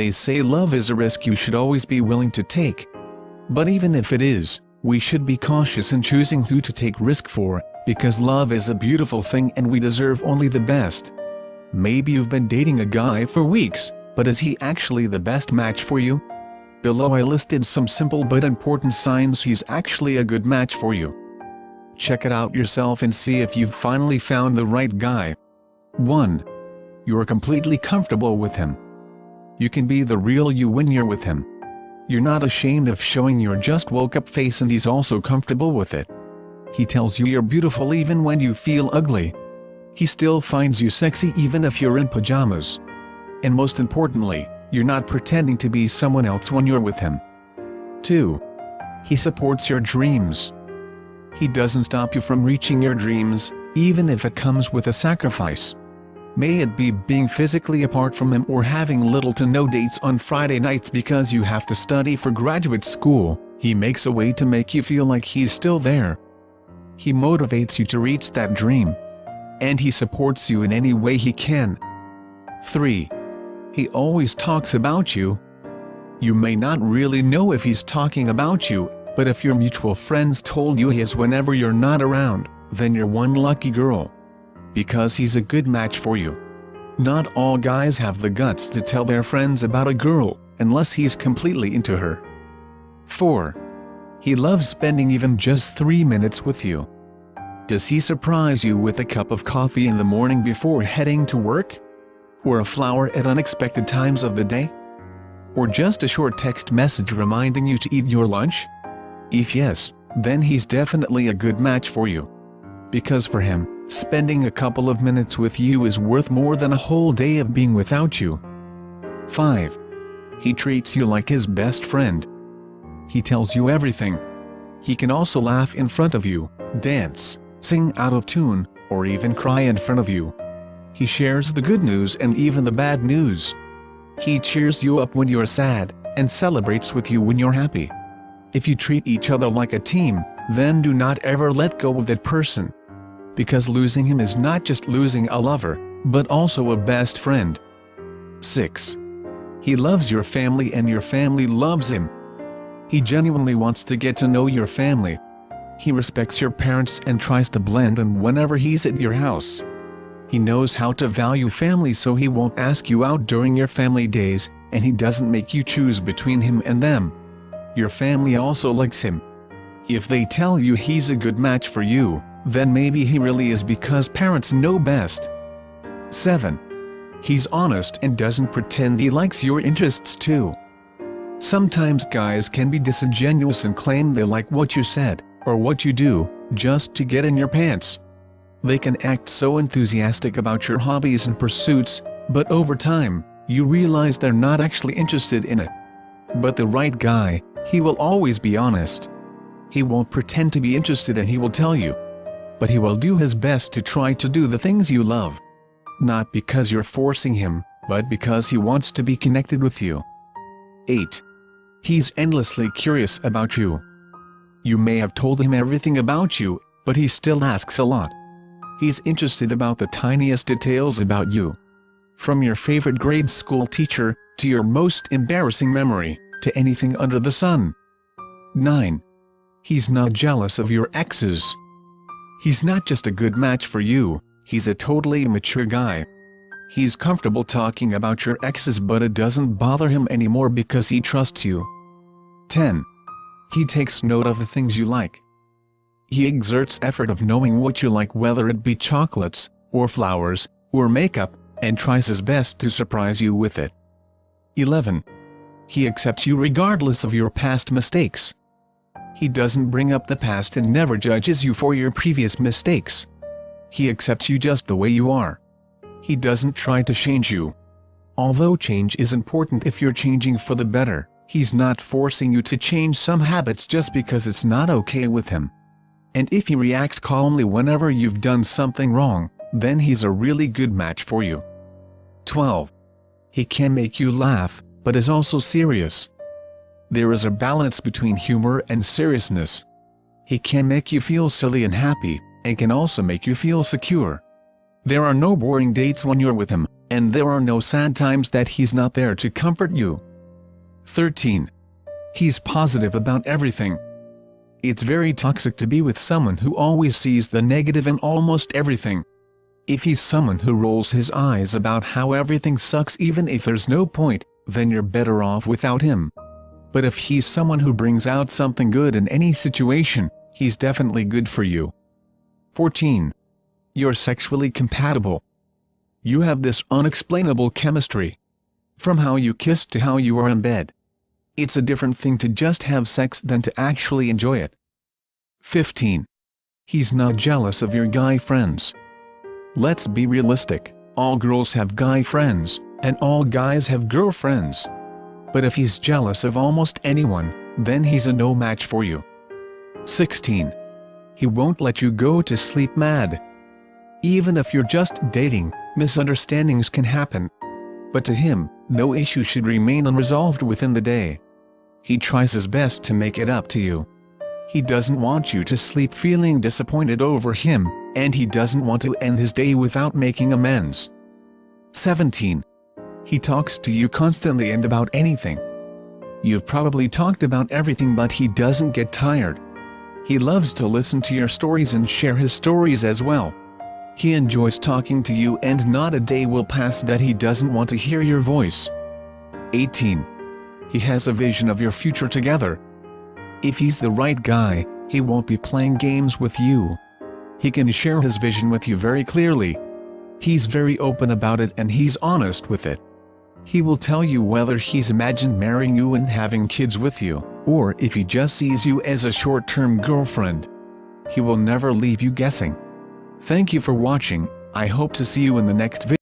They say love is a risk you should always be willing to take. But even if it is, we should be cautious in choosing who to take risk for, because love is a beautiful thing and we deserve only the best. Maybe you've been dating a guy for weeks, but is he actually the best match for you? Below I listed some simple but important signs he's actually a good match for you. Check it out yourself and see if you've finally found the right guy. 1. You're completely comfortable with him. You can be the real you when you're with him. You're not ashamed of showing your just woke up face and he's also comfortable with it. He tells you you're beautiful even when you feel ugly. He still finds you sexy even if you're in pajamas. And most importantly, you're not pretending to be someone else when you're with him. 2. He supports your dreams. He doesn't stop you from reaching your dreams, even if it comes with a sacrifice. May it be being physically apart from him or having little to no dates on Friday nights because you have to study for graduate school, he makes a way to make you feel like he's still there. He motivates you to reach that dream. And he supports you in any way he can. 3. He always talks about you. You may not really know if he's talking about you, but if your mutual friends told you he is whenever you're not around, then you're one lucky girl. Because he's a good match for you. Not all guys have the guts to tell their friends about a girl, unless he's completely into her. 4. He loves spending even just 3 minutes with you. Does he surprise you with a cup of coffee in the morning before heading to work? Or a flower at unexpected times of the day? Or just a short text message reminding you to eat your lunch? If yes, then he's definitely a good match for you. Because for him, spending a couple of minutes with you is worth more than a whole day of being without you. 5. He treats you like his best friend. He tells you everything. He can also laugh in front of you, dance, sing out of tune, or even cry in front of you. He shares the good news and even the bad news. He cheers you up when you're sad, and celebrates with you when you're happy. If you treat each other like a team, then do not ever let go of that person. Because losing him is not just losing a lover, but also a best friend. 6. He loves your family and your family loves him. He genuinely wants to get to know your family. He respects your parents and tries to blend in whenever he's at your house. He knows how to value family, so he won't ask you out during your family days, and he doesn't make you choose between him and them. Your family also likes him. If they tell you he's a good match for you, then maybe he really is, because parents know best. 7. He's honest and doesn't pretend he likes your interests too. Sometimes guys can be disingenuous and claim they like what you said, or what you do, just to get in your pants. They can act so enthusiastic about your hobbies and pursuits, but over time, you realize they're not actually interested in it. But the right guy, he will always be honest. He won't pretend to be interested and he will tell you. But he will do his best to try to do the things you love. Not because you're forcing him, but because he wants to be connected with you. 8. He's endlessly curious about you. You may have told him everything about you, but he still asks a lot. He's interested about the tiniest details about you. From your favorite grade school teacher, to your most embarrassing memory, to anything under the sun. 9. He's not jealous of your exes. He's not just a good match for you, he's a totally mature guy. He's comfortable talking about your exes, but it doesn't bother him anymore because he trusts you. 10. He takes note of the things you like. He exerts effort of knowing what you like, whether it be chocolates, or flowers, or makeup, and tries his best to surprise you with it. 11. He accepts you regardless of your past mistakes. He doesn't bring up the past and never judges you for your previous mistakes. He accepts you just the way you are. He doesn't try to change you. Although change is important if you're changing for the better, he's not forcing you to change some habits just because it's not okay with him. And if he reacts calmly whenever you've done something wrong, then he's a really good match for you. 12. He can make you laugh, but is also serious. There is a balance between humor and seriousness. He can make you feel silly and happy, and can also make you feel secure. There are no boring dates when you're with him, and there are no sad times that he's not there to comfort you. 13. He's positive about everything. It's very toxic to be with someone who always sees the negative in almost everything. If he's someone who rolls his eyes about how everything sucks even if there's no point, then you're better off without him. But if he's someone who brings out something good in any situation, he's definitely good for you. 14. You're sexually compatible. You have this unexplainable chemistry. From how you kiss to how you are in bed. It's a different thing to just have sex than to actually enjoy it. 15. He's not jealous of your guy friends. Let's be realistic, all girls have guy friends, and all guys have girlfriends. But if he's jealous of almost anyone, then he's a no match for you. 16. He won't let you go to sleep mad. Even if you're just dating, misunderstandings can happen. But to him, no issue should remain unresolved within the day. He tries his best to make it up to you. He doesn't want you to sleep feeling disappointed over him, and he doesn't want to end his day without making amends. 17. He talks to you constantly and about anything. You've probably talked about everything, but he doesn't get tired. He loves to listen to your stories and share his stories as well. He enjoys talking to you, and not a day will pass that he doesn't want to hear your voice. 18. He has a vision of your future together. If he's the right guy, he won't be playing games with you. He can share his vision with you very clearly. He's very open about it and he's honest with it. He will tell you whether he's imagined marrying you and having kids with you, or if he just sees you as a short-term girlfriend. He will never leave you guessing. Thank you for watching. I hope to see you in the next video.